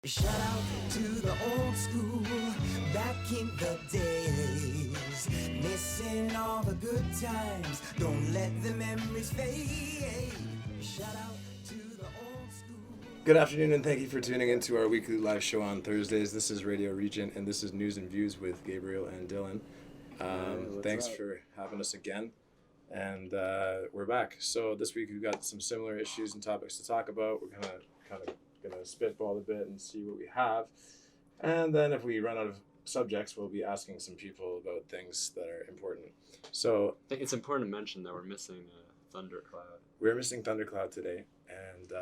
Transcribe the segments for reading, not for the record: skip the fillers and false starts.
Shout out to the old school, back in the days. Missing all the good times, don't let the memories fade. Shout out to the old school. Good afternoon, and thank you for tuning into our weekly live show on Thursdays. This is Radio Regent, and this is News and Views with Gabriel and Dylan. Thanks for having us again, and we're back. So this week we've got some similar issues and topics to talk about. We're gonna spitball a bit and see what we have, and then if we run out of subjects, we'll be asking some people about things that are important. So I think it's important to mention that we're missing thundercloud. we're missing thundercloud today, and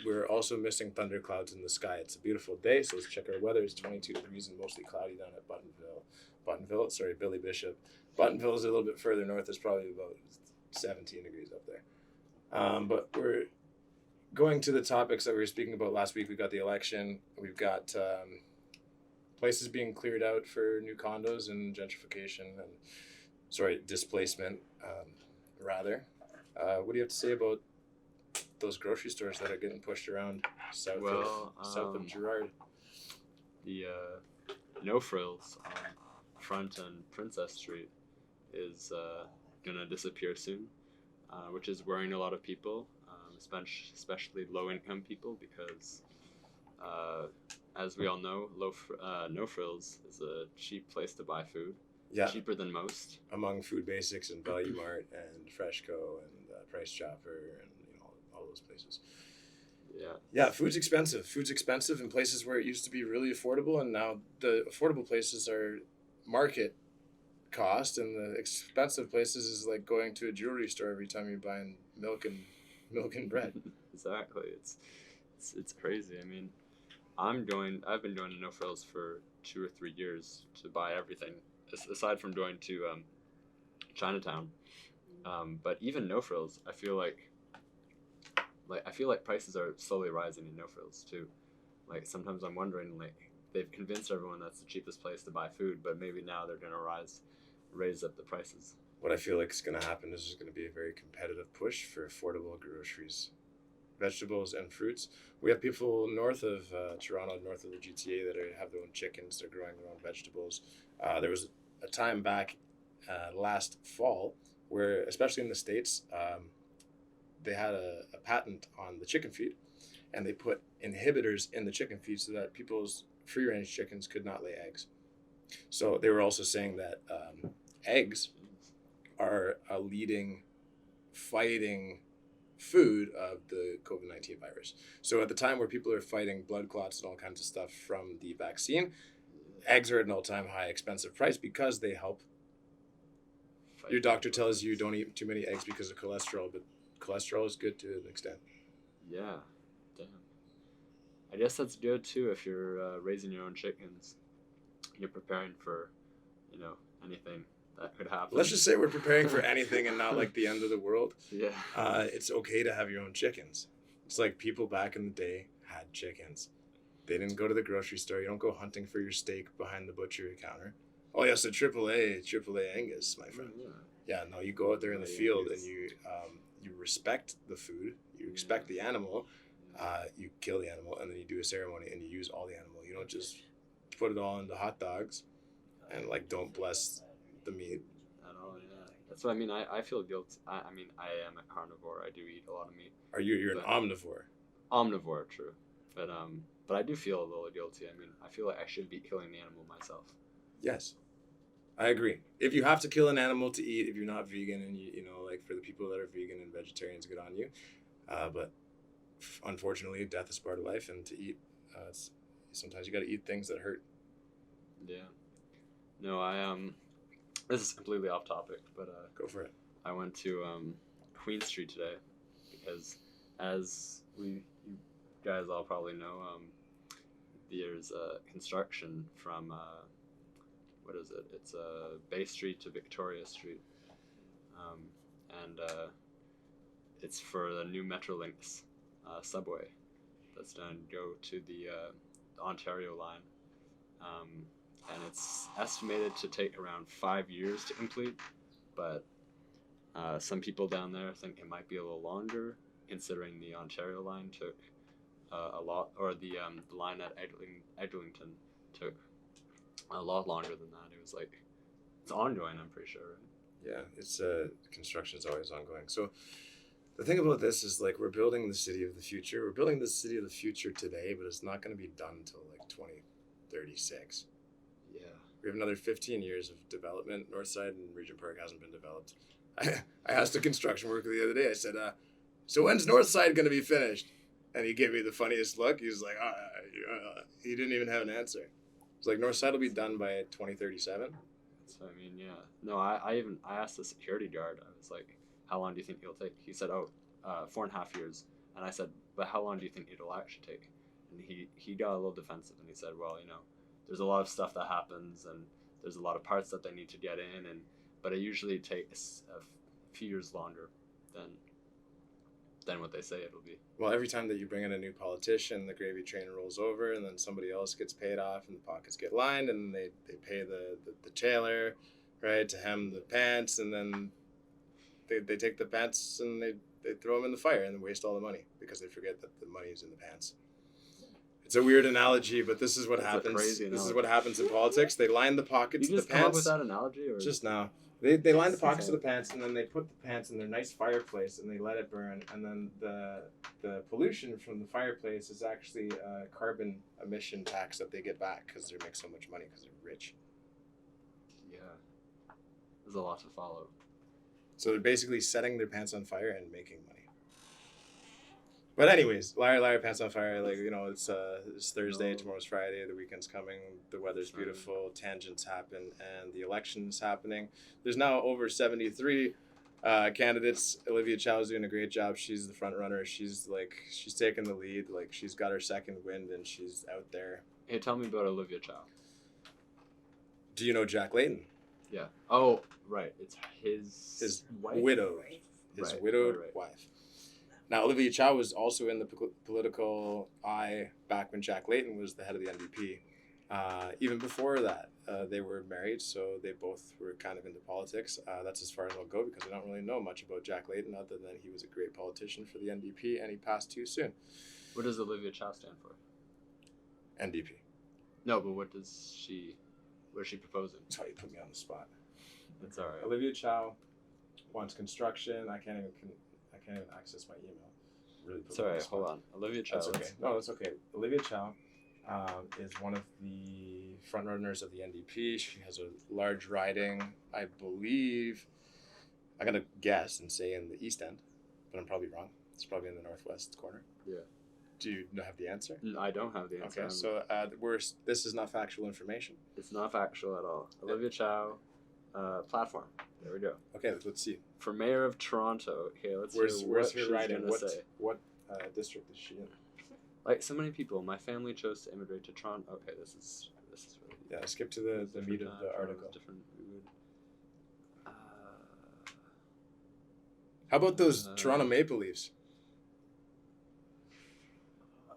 we're also missing thunderclouds in the sky. It's a beautiful day, so let's check our weather. It's 22 degrees and mostly cloudy down at Billy Bishop. Buttonville is a little bit further north. It's probably about 17 degrees up there. But we're going to the topics that we were speaking about last week. We've got the election. We've got places being cleared out for new condos and gentrification displacement, rather. What do you have to say about those grocery stores that are getting pushed around south of Girard? The No Frills on Front and Princess Street is gonna disappear soon, which is worrying a lot of people, especially low-income people, because as we all know, No Frills is a cheap place to buy food. Yeah, cheaper than most. Among Food Basics and Value Mart and Freshco and Price Chopper and all those places. Yeah, food's expensive. Food's expensive in places where it used to be really affordable, and now the affordable places are market cost, and the expensive places is like going to a jewelry store every time you're buying milk and bread. Exactly. It's crazy. I mean, I've been going to No Frills for 2 or 3 years to buy everything, aside from going to Chinatown. But even No Frills, I feel like prices are slowly rising in No Frills too. Like sometimes I'm wondering, like, they've convinced everyone that's the cheapest place to buy food, but maybe now they're gonna raise up the prices. What I feel like is going to happen is there's going to be a very competitive push for affordable groceries, vegetables, and fruits. We have people north of Toronto, north of the GTA, that have their own chickens. They're growing their own vegetables. There was a time back last fall where, especially in the States, they had a patent on the chicken feed, and they put inhibitors in the chicken feed so that people's free-range chickens could not lay eggs. So they were also saying that eggs are a leading fighting food of the COVID-19 virus. So at the time where people are fighting blood clots and all kinds of stuff from the vaccine, eggs are at an all-time high expensive price because they help. Your doctor tells you don't eat too many eggs because of cholesterol, but cholesterol is good to an extent. Yeah, damn. I guess that's good too if you're raising your own chickens. You're preparing for, anything that could happen. Let's just say we're preparing for anything and not like the end of the world. Yeah. It's okay to have your own chickens. It's like people back in the day had chickens. They didn't go to the grocery store. You don't go hunting for your steak behind the butcher counter. Oh yes, a AAA Angus, my friend. Yeah, no, you go out there in the field and you respect the food. You respect the animal. You kill the animal, and then you do a ceremony and you use all the animal. You don't just put it all into hot dogs and don't bless the meat at all. Yeah, that's what I mean. I feel guilty. I am a carnivore. I do eat a lot of meat. You're an omnivore? Omnivore, true, but I do feel a little guilty. I mean, I feel like I should be killing the animal myself. Yes, I agree. If you have to kill an animal to eat, if you're not vegan, and for the people that are vegan and vegetarians, good on you. But unfortunately, death is part of life, and to eat, sometimes you got to eat things that hurt. Yeah. No, this is completely off topic, but go for it. I went to Queen Street today because, as you guys all probably know, there's construction from what is it? It's Bay Street to Victoria Street, and it's for the new Metrolinx subway that's going to go to the Ontario line. And it's estimated to take around 5 years to complete, but some people down there think it might be a little longer, considering the Ontario line took a lot, or the line at Eglinton took a lot longer than that. It was like it's ongoing. I'm pretty sure. Right? Yeah, it's construction is always ongoing. So the thing about this is like we're building the city of the future. We're building the city of the future today, but it's not going to be done until like 2036. Yeah. We have another 15 years of development. Northside and Regent Park hasn't been developed. I asked a construction worker the other day. I said, "So when's Northside going to be finished?" And he gave me the funniest look. He was like, he didn't even have an answer. It's like Northside will be done by 2037. So I mean, yeah. No, I asked the security guard. I was like, "How long do you think it'll take?" He said, 4.5 years. And I said, "But how long do you think it'll actually take?" And he got a little defensive, and he said, "Well, there's a lot of stuff that happens, and there's a lot of parts that they need to get in, but it usually takes a few years longer than what they say it'll be." Well, every time that you bring in a new politician, the gravy train rolls over, and then somebody else gets paid off, and the pockets get lined, and they pay the tailor, right, to hem the pants, and then they take the pants and they throw them in the fire and waste all the money because they forget that the money is in the pants. It's a weird analogy, but this is what It's a happens. crazy This is analogy. what happens in politics. They line the pockets You of just the come up pants. with that analogy, or Just now. They line the pockets of the pants, and then they put the pants in their nice fireplace, and they let it burn, and then the pollution from the fireplace is actually a carbon emission tax that they get back because they make so much money because they're rich. Yeah, there's a lot to follow. So they're basically setting their pants on fire and making money. But anyways, liar, pants on fire. Like, it's Thursday, tomorrow's Friday, the weekend's coming, the weather's beautiful, tangents happen, and the election's happening. There's now over 73 candidates. Olivia Chow's doing a great job. She's the front runner. She's taking the lead. Like, she's got her second wind, and she's out there. Hey, tell me about Olivia Chow. Do you know Jack Layton? Yeah. Oh, right. It's his wife. Widow. His Right, widowed right. wife. Now, Olivia Chow was also in the political eye back when Jack Layton was the head of the NDP. Even before that, they were married, so they both were kind of into politics. That's as far as I'll go because I don't really know much about Jack Layton other than he was a great politician for the NDP and he passed too soon. What does Olivia Chow stand for? NDP. No, but what is she proposing? That's how you put me on the spot. It's all right. Olivia Chow wants construction. I can't even access my email. Really put It's me all on right. the spot. Hold on. Olivia Chow. That's okay. No, that's okay. Olivia Chow is one of the frontrunners of the NDP. She has a large riding, I believe. I'm going to guess and say in the East End, but I'm probably wrong. It's probably in the northwest corner. Yeah. Do you have the answer? I don't have the answer. Okay, so this is not factual information. It's not factual at all. Olivia Chow, platform. There we go. Okay, let's see. For mayor of Toronto. Okay, let's Where's hear what her she's riding? gonna say. What district is she in? Like so many people, my family chose to immigrate to Toronto. Okay, this is really Yeah, skip to the meat of the article. Different food. How about those Toronto Maple Leafs?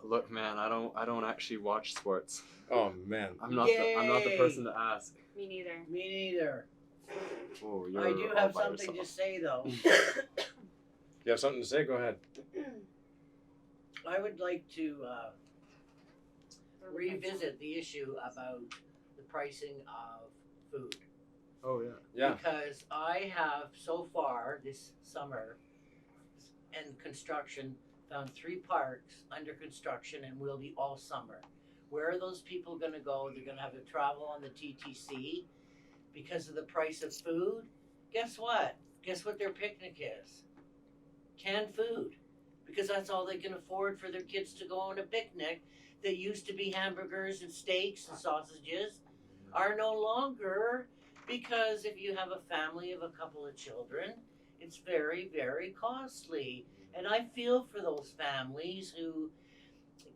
Look, man, I don't actually watch sports. Oh man, I'm not the person to ask. Me neither. Me neither. Oh, you're I do all have by something yourself. to say though. you have something to say? Go ahead. I would like to revisit the issue about the pricing of food. Oh yeah. Yeah. Because I have so far this summer and construction found 3 parks under construction and will be all summer. Where are those people going to go? They're going to have to travel on the TTC because of the price of food. Guess what? Guess what their picnic is? Canned food. Because that's all they can afford for their kids to go on a picnic that used to be hamburgers and steaks and sausages are no longer, because if you have a family of a couple of children, it's very, very costly. And I feel for those families who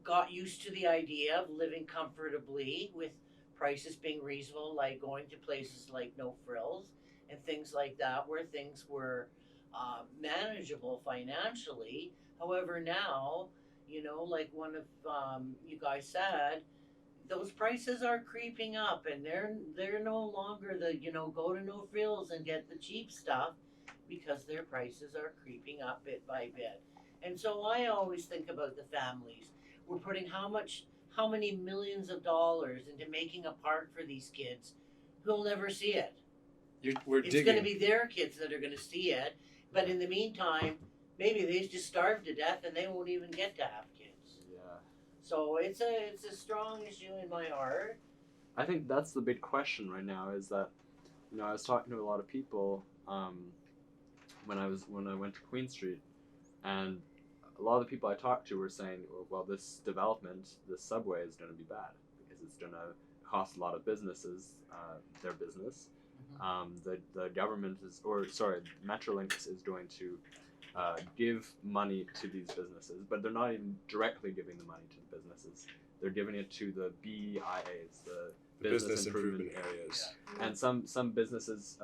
got used to the idea of living comfortably with prices being reasonable, like going to places like No Frills and things like that, where things were manageable financially. However, now, like one of you guys said, those prices are creeping up, and they're no longer the go to No Frills and get the cheap stuff, because their prices are creeping up bit by bit. And so I always think about the families. we're putting how many millions of dollars into making a park for these kids who'll never see it. We're It's digging. going to be their kids that are going to see it, but in the meantime, maybe they just starve to death and they won't even get to have kids. Yeah. So it's a strong issue in my heart. I think that's the big question right now. Is that, I was talking to a lot of people when I went to Queen Street, and a lot of the people I talked to were saying, well, this development, this subway is going to be bad because it's going to cost a lot of businesses their business. The government Metrolinx is going to give money to these businesses, but they're not even directly giving the money to the businesses. They're giving it to the BIAs, the business improvement areas. Yeah. And some businesses,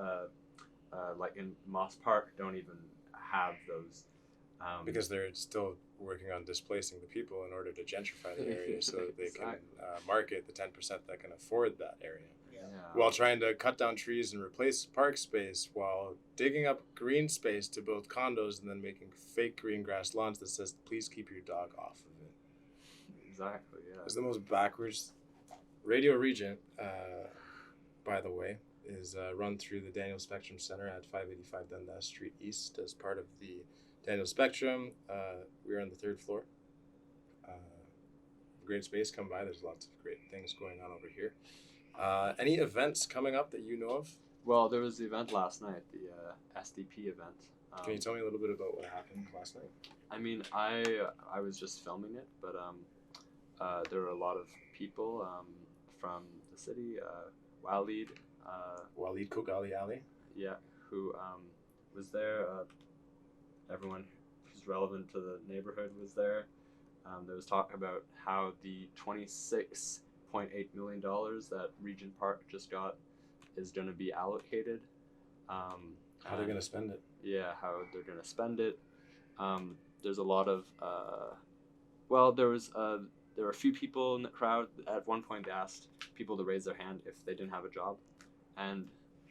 like in Moss Park, don't even have those. Because they're still working on displacing the people in order to gentrify the area so that they can market the 10% that can afford that area. Yeah. While trying to cut down trees and replace park space, while digging up green space to build condos and then making fake green grass lawns that says, please keep your dog off of it. Exactly, yeah. It's the most backwards. Radio Regent, by the way, is run through the Daniel Spectrum Center at 585 Dundas Street East as part of the Daniel Spectrum. We're on the 3rd floor. Great space, come by. There's lots of great things going on over here. Any events coming up that you know of? Well, there was the event last night, the SDP event. Can you tell me a little bit about what happened last night? I mean, I was just filming it, but there were a lot of people from the city, Walid, Walid Kogali Ali. yeah, who was there. Everyone who's relevant to the neighborhood was there. There was talk about how the $26.8 million that Regent Park just got is going to be allocated. How they're going to spend it? Yeah, how they're going to spend it. There's a lot of there were a few people in the crowd. At one point, they asked people to raise their hand if they didn't have a job, and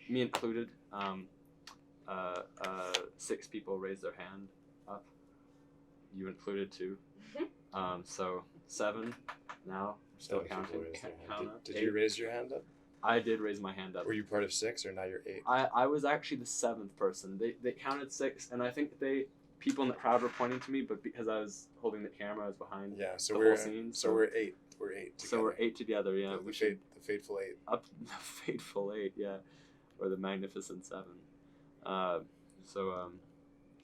me included. 6 people raised their hand up. You included too. So 7 now. Still 7 people counting. raised their hand. Count up. Did you raise your hand up? I did raise my hand up. Were you part of 6 or now you're 8? I was actually the 7th person. They counted 6, and I think people in the crowd were pointing to me, but because I was holding the camera, I was behind. Yeah, so the we're whole scene. so we're 8. We're 8 together. So we're 8 together. Yeah, The fateful 8. up the fateful 8. Yeah, or the magnificent 7.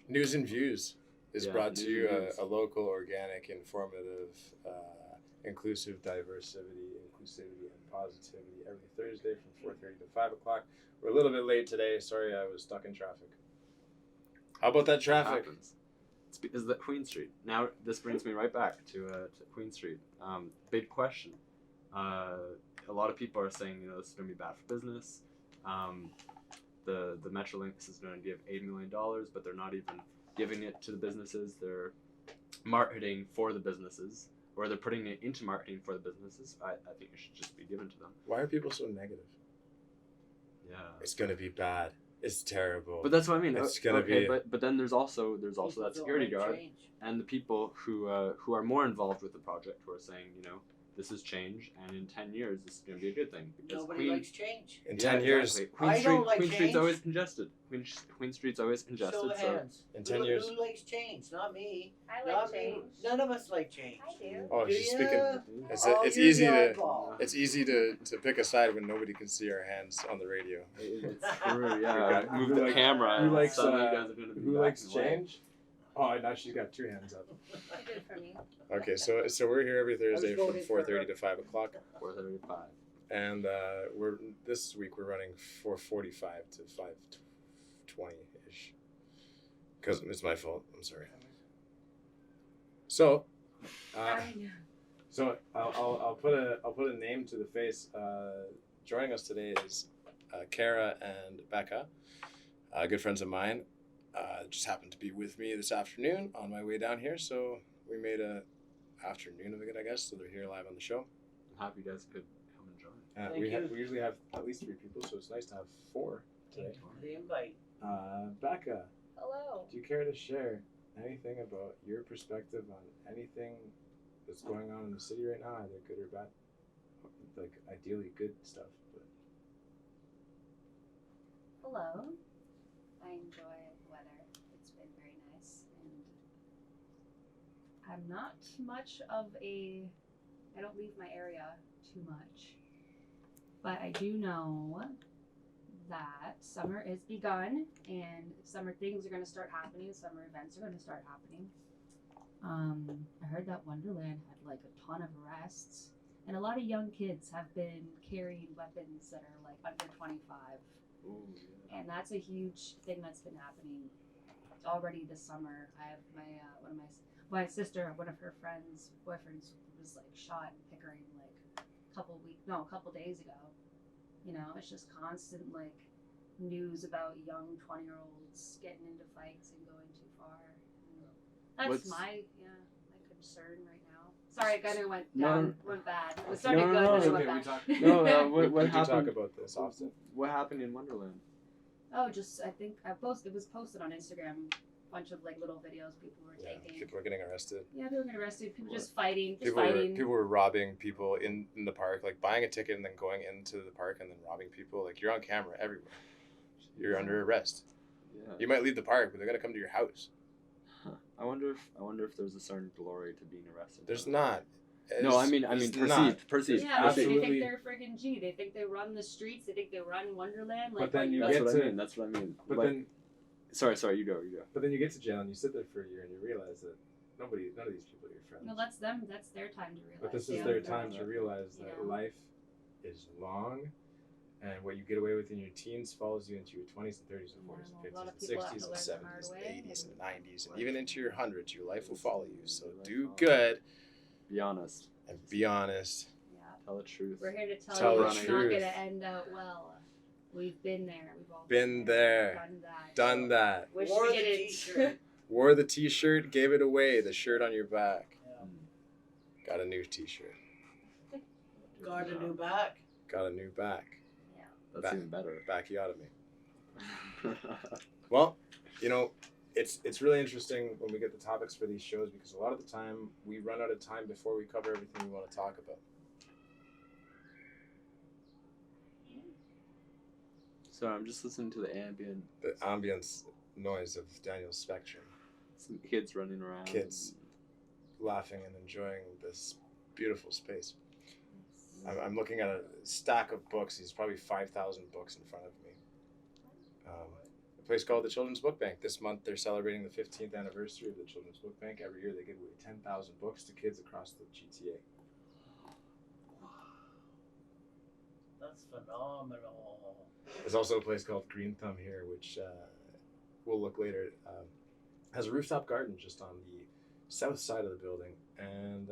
News and Views is brought to you News. a local, organic, informative, inclusive inclusivity, and positivity every Thursday from 4:30 to 5 o'clock. We're a little bit late today. Sorry, I was stuck in traffic. How about that traffic? Happens. It's because of the Queen Street. Now this brings me right back to Queen Street. Big question. A lot of people are saying this is going to be bad for business. The Metrolinx is going to give $8 million, but they're not even giving it to the businesses. They're marketing for the businesses, or they're putting it into marketing for the businesses. I think it should just be given to them. Why are people so negative? Yeah. It's going to be bad. It's terrible. But that's what I mean. It's gonna be. But then there's also People that don't security like guard change. and the people who are more involved with the project who are saying, this is change, and in 10 years this is going to be a good thing. Because Nobody likes change. In 10 years, exactly. I don't like Queen Street's change. always congested. Queen Street's always congested. Show of So hands. in 10 years. Who likes change? Not me. I Not like change. me. None of us like change. I do. Oh, Do she's ya? speaking. It's Oh, it's you're easy the to oddball. it's easy to pick a side when nobody can see our hands on the radio. It's true. Yeah, Okay. move Who the likes- camera. who and likes, suddenly you guys are gonna be Who back likes in the way. change? Oh, now she's got 2 hands up. You did for me. Okay, so we're here every Thursday from voting for 4:30 her. to 5 o'clock, 4:35. and this week we're running 4:45 to 5:20 ish. Because it's my fault. I'm sorry. So, I know. so I'll put a name to the face. Joining us today is Kara and Becca, good friends of mine. Just happened to be with me this afternoon on my way down here, so we made a afternoon of it, I guess. So they're here live on the show. I'm happy you guys could come and join. Thank you. We usually have at least 3 people, so it's nice to have 4 today. The invite. Becca, Hello. do you care to share anything about your perspective on anything that's going on in the city right now, either good or bad. Like ideally good stuff, but Hello. I enjoy the weather. It's been very nice, and I'm not much of I don't leave my area too much, but I do know that summer is begun, and summer things are going to start happening. Summer events are going to start happening. I heard that Wonderland had like a ton of arrests, and a lot of young kids have been carrying weapons that are like under 25. Ooh, yeah. And that's a huge thing that's been happening already this summer. I have my sister, one of her friends' boyfriends was like shot in Pickering like a couple days ago. You know, it's just constant like news about young 20-year-olds getting into fights and going too far. That's my concern right now. Sorry, it kind of went bad. It started good, but it went bad. What we happened? talk about this often. What happened in Wonderland? Oh, just I think it was posted on Instagram. A bunch of like little videos people were taking. People were getting arrested. Yeah, they were getting arrested. People just fighting. People were robbing people in the park, like buying a ticket and then going into the park and then robbing people. Like you're on camera everywhere. You're under arrest. Yeah. You might leave the park, but they're gonna come to your house. Huh. I wonder if there's a certain glory to being arrested. There's not. No, I mean perceived. Yeah, they think Absolutely. they're freaking G. They think they run the streets. They think they run Wonderland. Like, But then you That's get what to. I mean. That's what I mean. But Like- then, sorry, you go. but then you get to jail and you sit there for a year and you realize that none of these people are your friends. No, that's them. That's their time to realize. But this They is their don't time realize to it. realize that Yeah. life is long, and what you get away with in your teens follows you into your 20s and 30s and 40s Yeah, and well, a lot 50s of and people have 60s to and learn the 70s hard and way, 80s and and- 90s and even into your hundreds. Your life will follow you. So Life do follows. good Be honest. and be honest. Yeah. Tell the truth. We're here to tell Tell you the it's not truth. going to end out well. We've been there. We've all Been there. Done that. Done that. Wish Wore we the didn't. t-shirt. Wore the t-shirt, gave it away, the shirt on your back. Yeah. Got a new t-shirt. Got a new back. Got a new back. That's Back. even better. Backiotomy. Well, you know, it's really interesting when we get the topics for these shows because a lot of the time we run out of time before we cover everything we want to talk about. Sorry, I'm just listening to the The ambience noise of Daniel's Spectrum, some kids running around. Kids. laughing and enjoying this beautiful space. I'm looking at a stack of books. There's probably 5,000 books in front of me. A place called the Children's Book Bank. This month they're celebrating the 15th anniversary of the Children's Book Bank. Every year they give away 10,000 books to kids across the GTA. That's phenomenal. There's also a place called Green Thumb here, which we'll look later. Has a rooftop garden just on the south side of the building. And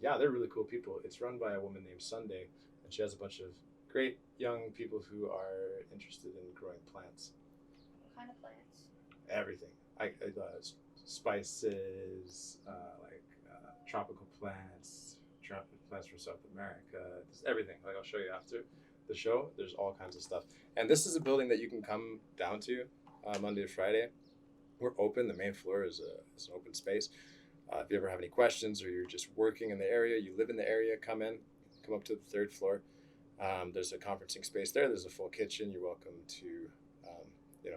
yeah, they're really cool people. It's run by a woman named Sunday, and she has a bunch of great young people who are interested in growing plants. What kind of plants? Everything. Spices, tropical plants, plants from South America, just everything. Like I'll show you after the show. There's all kinds of stuff. And this is a building that you can come down to Monday to Friday. We're open. The main floor is an open space. If you ever have any questions or you're just working in the area, you live in the area, come up to the third floor. There's a conferencing space there. There's a full kitchen. You're welcome to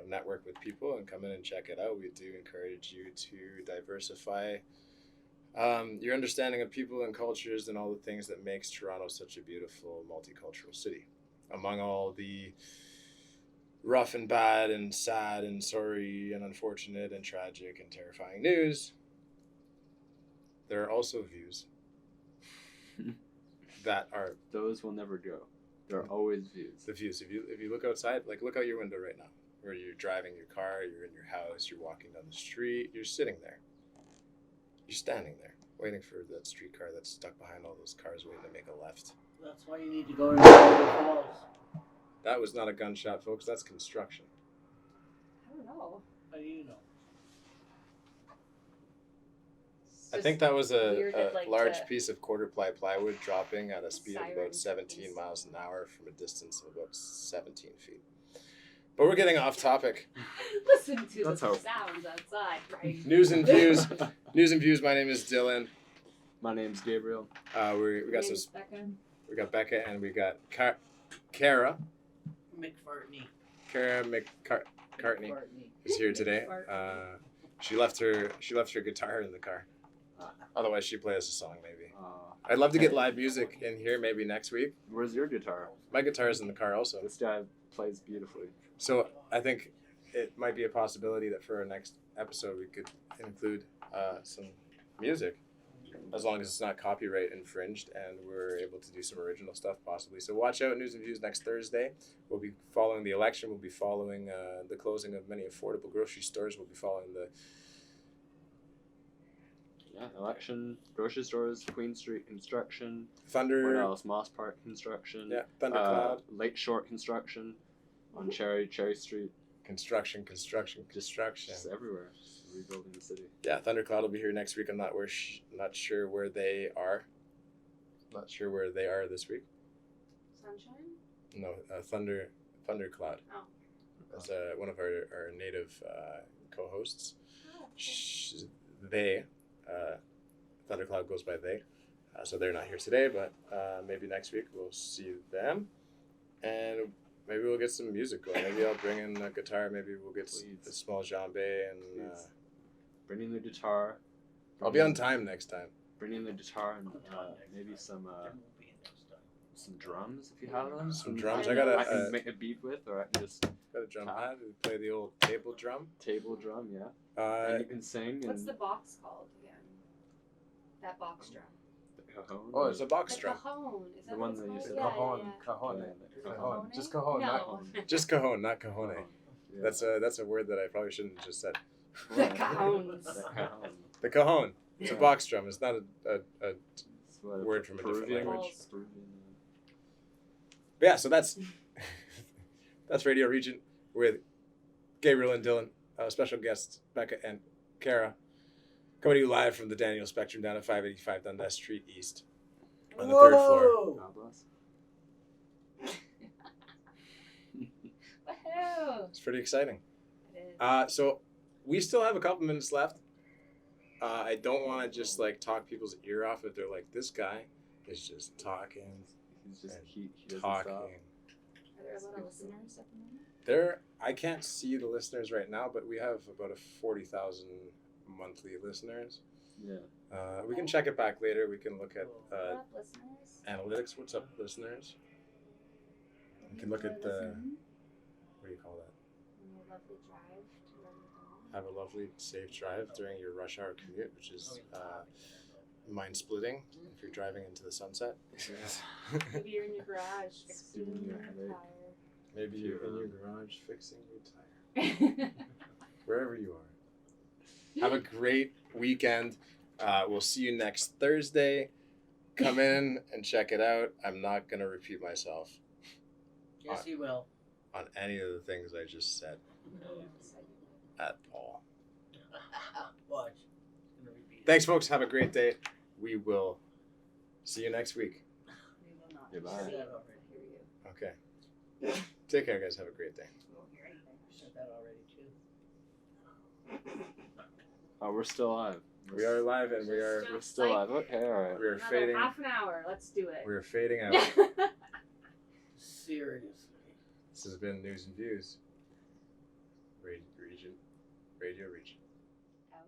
network with people and come in and check it out. We do encourage you to diversify your understanding of people and cultures and all the things that makes Toronto such a beautiful multicultural city. Among all the rough and bad and sad and sorry and unfortunate and tragic and terrifying news, there are also views that are Those will never go. There are always views. the views. If you look outside, like look out your window right now, or you're driving your car, you're in your house, you're walking down the street, you're sitting there, you're standing there, waiting for that streetcar that's stuck behind all those cars waiting to make a left. That's why you need to go to Niagara Falls. That was not a gunshot, folks. That's construction. I don't know. How do you know? It's I just think that was weird a that, like, large the piece of quarter-ply plywood dropping at a speed of about sirens 17 piece. miles an hour from a distance of about 17 feet. But we're getting off topic. Listen to That's the how- sounds outside, right? News and views. News and views. My name is Dylan. My name's Gabriel. We got some. Name's Becca. We got Becca and we got Kara. McFartney. Kara McCartney McFartney. is here today. McCartney. She left her guitar in the car. Otherwise, she'd play us a song maybe. Uh, I'd love to get live music in here maybe next week. Where's your guitar? My guitar's in the car also. This guy plays beautifully. So I think it might be a possibility that for our next episode we could include some music, as long as it's not copyright infringed and we're able to do some original stuff possibly. So watch out, News and Views next Thursday. We'll be following the election. We'll be following the closing of many affordable grocery stores. We'll be following the Election, grocery stores, Queen Street construction. Thunder. What else? Moss Park construction. Yeah, Thundercloud. Lakeshore construction on Cherry Street. Construction. Just everywhere. Just rebuilding the city. Yeah, Thundercloud will be here next week. I'm not sure where they are. Not sure where they are this week. Sunshine? No, Thundercloud. Oh. That's one of our native co-hosts. Oh, Thundercloud goes by they. So they're not here today, but maybe next week we'll see them. And maybe we'll get some music going. Maybe I'll bring in a guitar. Maybe we'll get a small djembe and... bring in the guitar. I'll be on time next time. Bring in the guitar and maybe some drums if you have them. Some drums. I I can make a beat with, or I can just got a drum pad. We play the old table drum. table drum, yeah. And you can sing. What's and the box called again? That box drum. the cajon. Oh, it's a box The drum. cajon. Is that The what one it's that you called? said. Yeah, Cajon. yeah. Cajon. Cajone? Just cajon, No. Just cajon, not cajone. Yeah. That's a word that I probably shouldn't have just said. The cajones. The cajon. The cajon. It's a Yeah. box drum. It's not a It's what, word from a different Peruvian- language. Peruvian, But yeah, so that's Radio Regent with Gabriel and Dylan, special guests Becca and Kara, coming to you live from the Daniel Spectrum down at 585 Dundas Street East on the third floor. God bless. Woohoo! It's pretty exciting. It is. So we still have a couple minutes left. I don't want to just like talk people's ear off if they're like, this guy is just talking. He's just And he doesn't Talking. stop. Are there a lot of listeners at the moment? I can't see the listeners right now, but we have about 40,000 monthly listeners. Yeah. We can check it back later. We can look at What up, listeners? analytics. What's up, listeners? We can look at the, what do you call that? A lovely drive to where you're going. Have a lovely, safe drive during your rush hour commute, which is mind splitting if you're driving into the sunset. Maybe you're in your garage fixing Doing your your tire. Maybe you're in your garage fixing your tire. Wherever you are. Have a great weekend. We'll see you next Thursday. Come in and check it out. I'm not going to repeat myself Yes, he will. on any of the things I just said at all. Watch. He's gonna repeat it. Thanks, folks. Have a great day. We will see you next week. We will not. Goodbye. See Said that or already. hear you. Okay. Take care, guys. Have a great day. We won't hear anything. Said that already too. Oh, we're still alive. We are live and We're still alive. Okay, all right. we are Another fading. half an hour. Let's do it. We're fading out. Seriously. This has been News and Views. Radio Regent. Out.